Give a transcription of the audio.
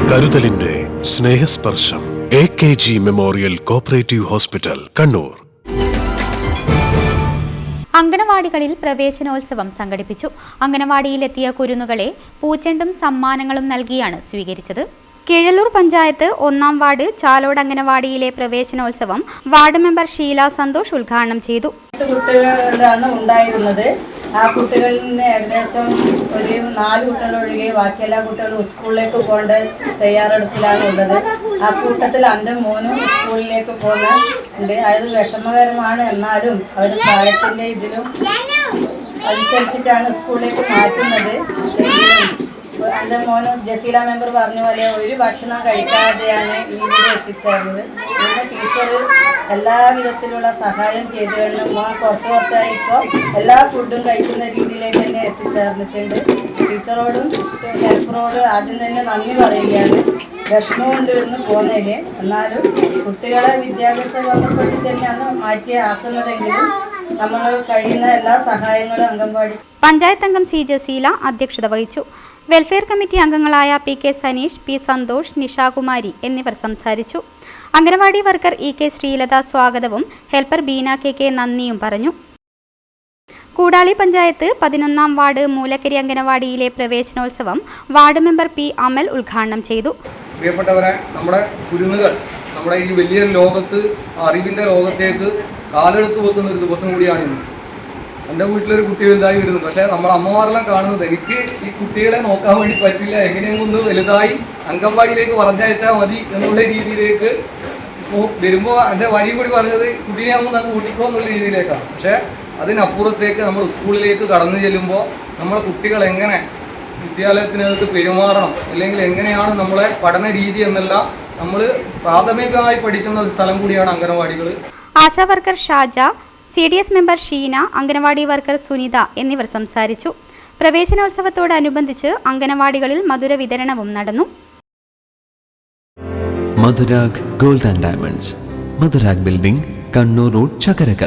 കരുതലിന്റെ സ്നേഹസ്പർശം AKG memorial cooperative hospital, Kannur. അങ്കണവാടികളിൽ പ്രവേശനോത്സവം സംഘടിപ്പിച്ചു. അങ്കണവാടിയിലെത്തിയ കുരുന്നുകളെ പൂച്ചെണ്ടും സമ്മാനങ്ങളും നൽകിയാണ് സ്വീകരിച്ചത്. കീഴല്ലൂർ പഞ്ചായത്ത് 1-ാം വാർഡ് ചാലോട് അങ്കണവാടിയിലെ പ്രവേശനോത്സവം വാർഡ് മെമ്പർ ഷീല സന്തോഷ് ഉദ്ഘാടനം ചെയ്തു. കുട്ടികളാണ് ഉണ്ടായിരുന്നത്. ആ കുട്ടികളിൽ നിന്ന് ഏകദേശം ഒരു 4 കുട്ടികളൊഴികെ ബാക്കി എല്ലാ കുട്ടികളും സ്കൂളിലേക്ക് പോകേണ്ട തയ്യാറെടുപ്പിലാണ് ഉള്ളത്. ആ കൂട്ടത്തിൽ എൻ്റെ മോനും സ്കൂളിലേക്ക് പോകുന്നുണ്ട്. അത് വിഷമകരമാണ്. എന്നാലും അവർ പ്രായത്തിൻ്റെ ഇതിലും അനുസരിച്ചിട്ടാണ് സ്കൂളിലേക്ക് മാറ്റുന്നത്. എൻ്റെ മോന് ജസീല മെമ്പർ പറഞ്ഞ പോലെ ഒരു ഭക്ഷണം കഴിക്കാതെയാണ് ഇവിടെ എത്തിച്ചേർന്നത്. പിന്നെ ടീച്ചർ എല്ലാ വിധത്തിലുള്ള സഹായം ചെയ്തുകൊണ്ട് മോൻ കുറച്ചായി ഇപ്പോൾ എല്ലാ ഫുഡും കഴിക്കുന്ന രീതിയിലേക്ക് തന്നെ എത്തിച്ചേർന്നിട്ടുണ്ട്. ടീച്ചറോടും ഹെൽപ്പറോടും ആദ്യം തന്നെ നന്ദി പറയുകയാണ്. വിഷമമുണ്ട് എന്ന് പോകുന്നതിൽ. എന്നാലും കുട്ടികളെ വിദ്യാഭ്യാസ ബന്ധപ്പെട്ട് തന്നെയാണ് ആക്കുന്നതെങ്കിലും നമ്മൾ കഴിയുന്ന എല്ലാ സഹായങ്ങളും അംഗൻവാടി. പഞ്ചായത്ത് അംഗം സി ജസീല അധ്യക്ഷത വഹിച്ചു. വെൽഫെയർ കമ്മിറ്റി അംഗങ്ങളായ PK സനീഷ്, P സന്തോഷ്, നിഷാകുമാരി എന്നിവർ സംസാരിച്ചു. അംഗനവാടി വർക്കർ EK ശ്രീലത സ്വാഗതവും ഹെൽപ്പർ ബീന KK നന്ദിയും പറഞ്ഞു. കൂടാളി പഞ്ചായത്ത് 11-ാം വാർഡ് മൂലക്കരി അംഗനവാടിയിലെ പ്രവേശനോത്സവം വാർഡ് മെമ്പർ P അമൽ ഉദ്ഘാടനം ചെയ്തു. പ്രിയപ്പെട്ടവരെ, നമ്മുടെ കുരുന്നുകൾ നമ്മുടെ ഈ വലിയ ലോകത്ത്, അറിവിൻ്റെ ലോകത്തേക്ക് കാലെടുത്ത് വെക്കുന്ന ഒരു ദിവസം കൂടിയാണ് ഇന്ന്. എൻ്റെ വീട്ടിലൊരു കുട്ടി വലുതായി വരുന്നു. പക്ഷേ നമ്മൾ അമ്മമാരെല്ലാം കാണുന്നത് എനിക്ക് ഈ കുട്ടികളെ നോക്കാൻ വേണ്ടി പറ്റില്ല, എങ്ങനെയും ഒന്ന് വലുതായി അംഗൻവാടിയിലേക്ക് പറഞ്ഞയച്ചാൽ മതി എന്നുള്ള രീതിയിലേക്ക് ഇപ്പോൾ വരുമ്പോൾ എൻ്റെ വരി കൂടി പറഞ്ഞത് കുട്ടീനെ ആകുമ്പോൾ നമുക്ക് കൂട്ടിക്കോ എന്നുള്ള രീതിയിലേക്കാണ്. പക്ഷേ അതിനപ്പുറത്തേക്ക് നമ്മൾ സ്കൂളിലേക്ക് കടന്നു ചെല്ലുമ്പോൾ നമ്മളെ കുട്ടികൾ എങ്ങനെ വിദ്യാലയത്തിനകത്ത് പെരുമാറണം, അല്ലെങ്കിൽ എങ്ങനെയാണ് നമ്മളെ പഠന രീതി എന്നെല്ലാം നമ്മൾ പ്രാഥമികമായി പഠിക്കുന്ന ഒരു സ്ഥലം കൂടിയാണ് അംഗനവാടികൾ. ASHA worker Shaja, CDS member Sheena, anganwadi worker Sunitha എന്നിവർ സംസാരിച്ചു. പ്രവേശനോത്സവത്തോടനുബന്ധിച്ച് അംഗനവാടികളിൽ മധുര വിതരണവും നടന്നു. Madhurag gold and diamonds, Madhurag building, Kannur road, Chakkarakal.